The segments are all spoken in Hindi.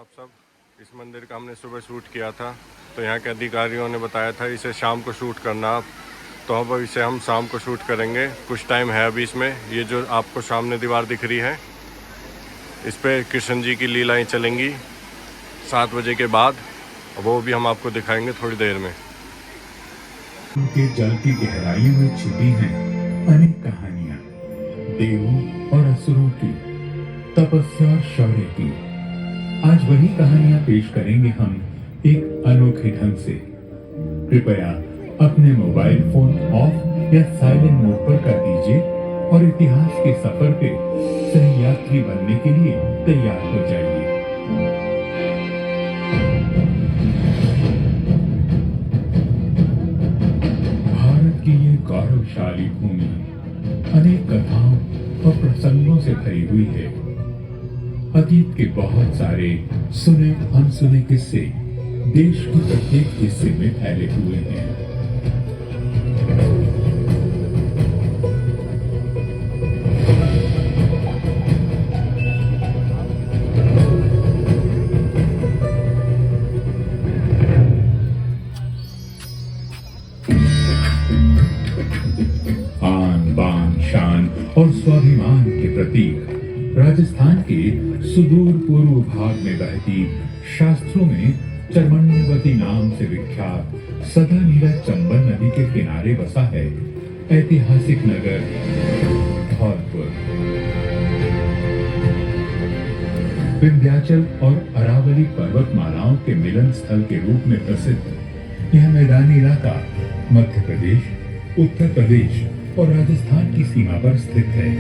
आप सब। इस मंदिर का हमने सुबह शूट किया था, तो यहाँ के अधिकारियों ने बताया था इसे शाम को शूट करना आप, तो अब इसे हम शाम को शूट करेंगे। कुछ टाइम है अभी इसमें। ये जो आपको सामने दीवार दिख रही है, इस पर कृष्ण जी की लीलाएं चलेंगी 7 बजे के बाद। वो भी हम आपको दिखाएंगे थोड़ी देर में। उनके जल की गहराइयों में छिपी हैं अनेक कहानियां, देवों और असुरों की, तपस्या और शौर्य की। आज वही कहानियां पेश करेंगे हम एक अनोखे ढंग से। कृपया अपने मोबाइल फोन ऑफ या साइलेंट मोड पर कर दीजिए और इतिहास के सफर पे सही यात्री बनने के लिए तैयार हो जाइए। भारत की ये गौरवशाली भूमि अनेक कथाओं और प्रसंगों से भरी हुई है। अतीत के बहुत सारे सुने अनसुने किस्से देश के प्रत्येक हिस्से में फैले हुए हैं। आन बान शान और स्वाभिमान के प्रतीक राजस्थान के सुदूर पूर्व भाग में बहती, शास्त्रों में चर्मण्यवती नाम से विख्यात सदा नीला चंबल नदी के किनारे बसा है ऐतिहासिक नगर धौलपुर। विंध्याचल और अरावली पर्वतमालाओं के मिलन स्थल के रूप में प्रसिद्ध यह मैदानी इलाका मध्य प्रदेश, उत्तर प्रदेश और राजस्थान की सीमा पर स्थित है।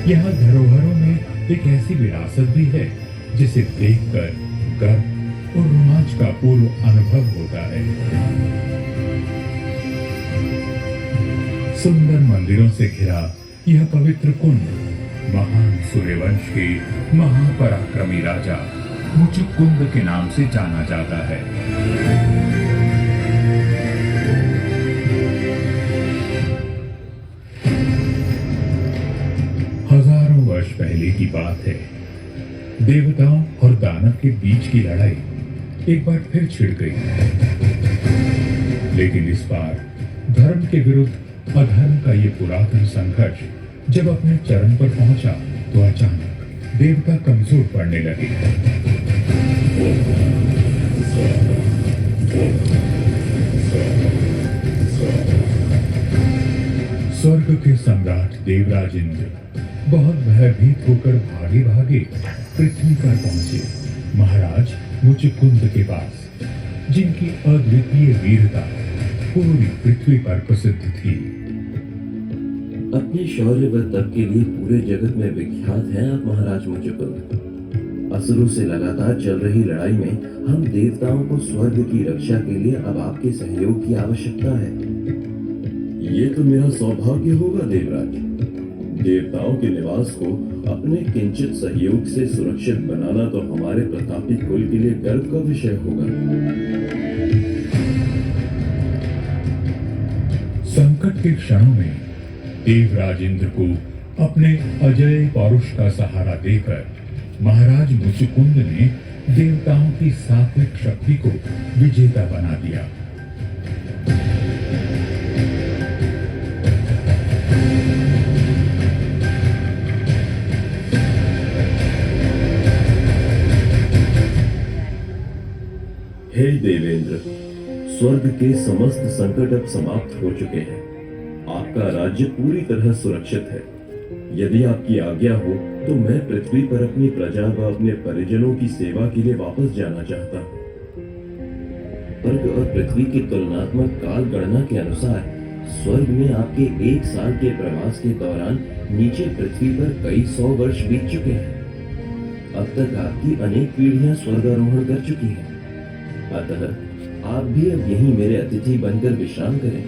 यहाँ धरोहरों में एक ऐसी विरासत भी है जिसे देखकर गर्व और रोमांच का पूर्ण अनुभव होता है। सुंदर मंदिरों से घिरा यह पवित्र कुंड महान सूर्यवंश के महापराक्रमी राजा मुचुकुंद के नाम से जाना जाता है। हजारों वर्ष पहले की बात है। देवताओं और दानव के बीच की लड़ाई एक बार फिर छिड़ गई, लेकिन इस बार धर्म के विरुद्ध अधर्म का ये पुरातन संघर्ष जब अपने चरम पर पहुंचा तो अचानक देवता कमजोर पड़ने लगे। स्वर्ग के सम्राट देवराज इंद्र बहुत भयभीत होकर भागे भागे पृथ्वी पर पहुंचे महाराज मुचुकुंद के पास, जिनकी अद्वितीय वीरता पूरी पृथ्वी पर प्रसिद्ध थी। अपने शौर्य व तप के लिए पूरे जगत में विख्यात हैं आप महाराज मुचुकुंद। असुरों से लगातार चल रही लड़ाई में हम देवताओं को स्वर्ग की रक्षा के लिए अब आपके सहयोग की आवश्यकता है। ये तो मेरा सौभाग्य होगा देवराज। देवताओं के निवास को अपने किंचित सहयोग से सुरक्षित बनाना तो हमारे प्रतापी कुल के लिए गर्व का विषय होगा। संकट के क्षणों में देवराज इंद्र को अपने अजय पौरुष का सहारा देकर महाराज मुचुकुंद ने देवताओं की सात्विक शक्ति को विजेता बना दिया। हे देवेंद्र, स्वर्ग के समस्त संकट अब समाप्त हो चुके हैं। आपका राज्य पूरी तरह सुरक्षित है। यदि आपकी आज्ञा हो तो मैं पृथ्वी पर अपनी प्रजा व अपने परिजनों की सेवा के लिए वापस जाना चाहता हूँ। स्वर्ग और पृथ्वी की तुलनात्मक काल गणना के अनुसार स्वर्ग में आपके 1 साल के प्रवास के दौरान नीचे पृथ्वी पर कई 100 वर्ष बीत चुके हैं। अब तक आपकी अनेक पीढ़ियां स्वर्गारोहण कर चुकी हैं। अतः आप भी अब यहीं मेरे अतिथि बनकर विश्राम करें।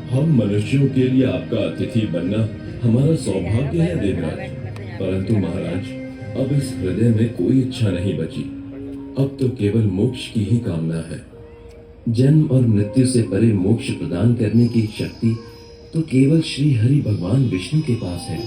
हम मनुष्यों के लिए आपका अतिथि बनना हमारा सौभाग्य है देवराज, परंतु महाराज अब इस हृदय में कोई इच्छा नहीं बची। अब तो केवल मोक्ष की ही कामना है। जन्म और मृत्यु से परे मोक्ष प्रदान करने की शक्ति तो केवल श्री हरि भगवान विष्णु के पास है।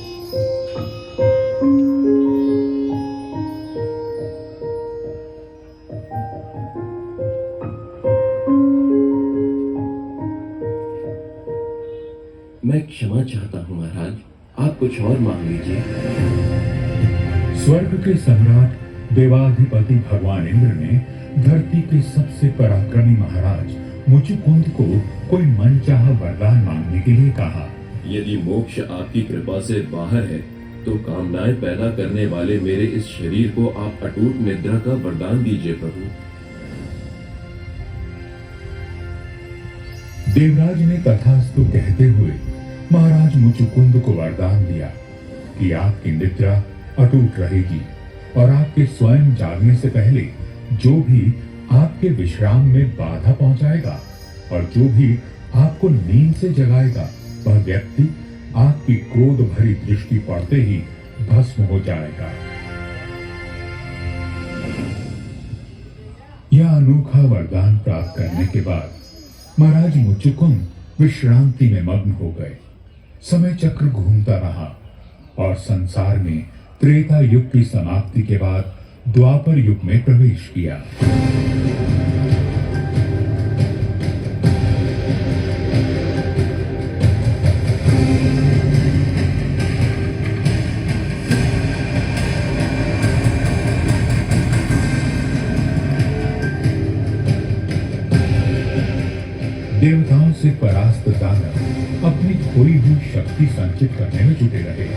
मैं क्षमा चाहता हूँ महाराज, आप कुछ और मांग लीजिए। स्वर्ग के सम्राट देवाधिपति भगवान इंद्र ने धरती के सबसे पराक्रमी महाराज मुचुकुंद को कोई मनचाहा वरदान मांगने के लिए कहा। यदि मोक्ष आपकी कृपा से बाहर है तो कामनाएं पैदा करने वाले मेरे इस शरीर को आप अटूट निद्रा का वरदान दीजिए प्रभु। देवराज ने तथास्तु कहते हुए महाराज मुचुकुंद को वरदान दिया कि आपकी निद्रा अटूट रहेगी और आपके स्वयं जागने से पहले जो भी आपके विश्राम में बाधा पहुंचाएगा और जो भी आपको नींद से जगाएगा वह व्यक्ति आपकी क्रोध भरी दृष्टि पड़ते ही भस्म हो जाएगा। यह अनोखा वरदान प्राप्त करने के बाद महाराज मुचुकुंद विश्रांति में मग्न हो गए। समय चक्र घूमता रहा और संसार में त्रेता युग की समाप्ति के बाद द्वापर युग में प्रवेश किया। देवताओं से परास्त दानव अपनी खोई हुई शक्ति संचित करने में जुटे रहे।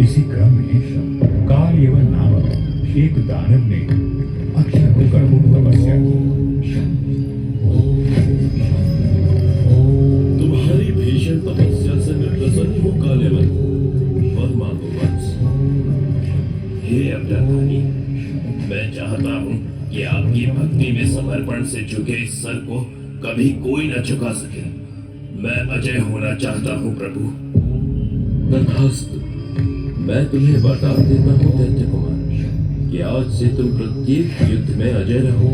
इसी क्रम में कालयवन नामक एक दानव ने अक्षर होकर तपस्या की। तुम्हारी भीषण तपस्या से मैं प्रसन्न हूँ कालयवन, वर मांगो वंश। हे अवतारधारी, मैं चाहता हूँ कि आपकी भक्ति में समर्पण से झुके इस सर को कभी कोई न झुका सके। मैं अजय होना चाहता हूँ प्रभु। तथास्तु, मैं तुम्हें वरदान देता हूँ दैत्य कुमार कि आज से तुम प्रत्येक युद्ध में अजय रहो।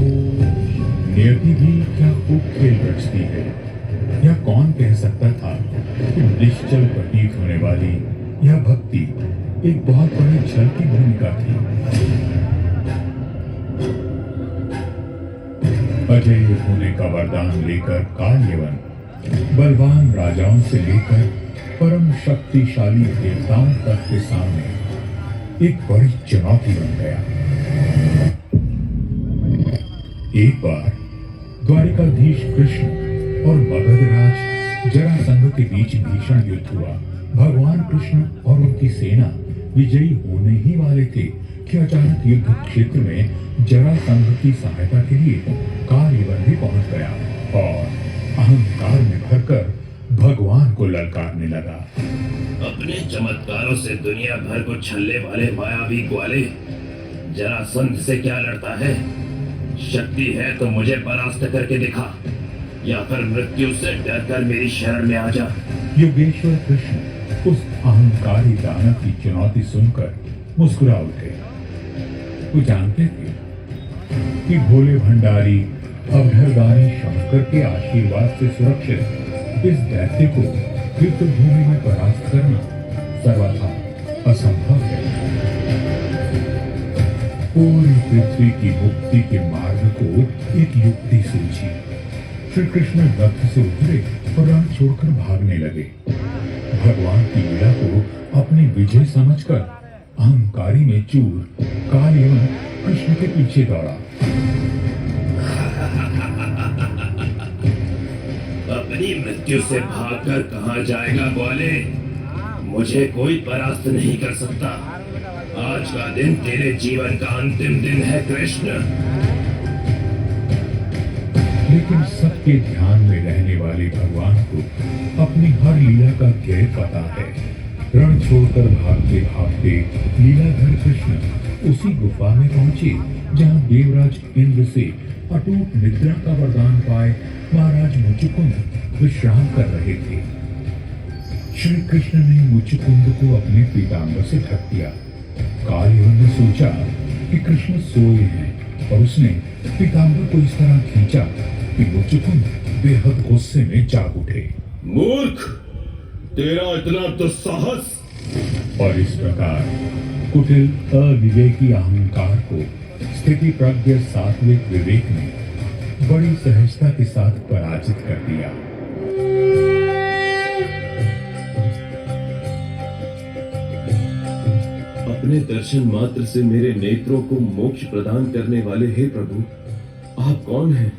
नियति भी क्या खूब खेल रचती है। यह कौन कह सकता था कि निश्चल प्रतीत होने वाली यह भक्ति एक बहुत बड़ी छल की भूमिका थी। अजय होने का वरदान लेकर कालयवन बलवान राजाओं से लेकर परम शक्तिशाली देवताओं तक के सामने एक बड़ी चुनौती बन गया। एक बार द्वारिकाधीश कृष्ण और मगधराज जरासंध के बीच भीषण युद्ध हुआ। भगवान कृष्ण और उनकी सेना विजयी होने ही वाले थे कि अचानक युद्ध क्षेत्र में जरासंध की सहायता के लिए कालयवन भी पहुंच गया और अहंकार में भरकर भगवान को ललकारने लगा। अपने चमत्कारों से दुनिया भर को छलने वाले मायावी ग्वाले, जरासंध से क्या लड़ता है? शक्ति है तो मुझे परास्त करके दिखा, या फिर मृत्यु से डरकर मेरी शरण में आ जा। योगेश्वर कृष्ण उस अहंकारी दानव की चुनौती सुनकर मुस्कुरा उठे। वो जानते थे कि भोले भंडारी अभयदानी शंकर के आशीर्वाद से सुरक्षित इस दैत्य को युद्ध भूमि में परास्त करना सर्वथा असंभव है। पूरी पृथ्वी की मुक्ति के मार्ग को एक युक्ति सूझी। श्री कृष्ण रथ से उतरे और रण छोड़कर भागने लगे। भगवान की लीला को अपनी विजय समझकर अहंकारी में चूर कालयवन कृष्ण के पीछे दौड़ा। अपनी मृत्यु से भागकर कहां जाएगा ग्वाले? मुझे कोई परास्त नहीं कर सकता। आज का दिन तेरे जीवन का अंतिम दिन है कृष्ण। लेकिन सबके ध्यान में रहने वाले भगवान को अपनी हर लीला का ध्येय पता है। रण छोड़कर भागते भागते लीलाधर कृष्ण उसी गुफा में पहुंचे जहां देवराज इंद्र से अटूट निद्रा का वरदान पाए महाराज मुचुकुंद विश्राम कर रहे थे। श्री कृष्ण ने मुचुकुंद को अपने पीतांबर से ढक दिया। कालयवन ने सोचा कि कृष्ण सोए हैं और उसने पीतांबर को इस तरह खींचा कि मुचुकुंद बेहद गुस्से में जाग उठे मूर्ख, तेरा इतना दुस्साहस! और इस प्रकार कुटिल अविवेकी अहंकार को स्थिति प्रज्ञ सात्विक विवेक ने बड़ी सहजता के साथ पराजित कर दिया। अपने दर्शन मात्र से मेरे नेत्रों को मोक्ष प्रदान करने वाले हे प्रभु, आप कौन हैं?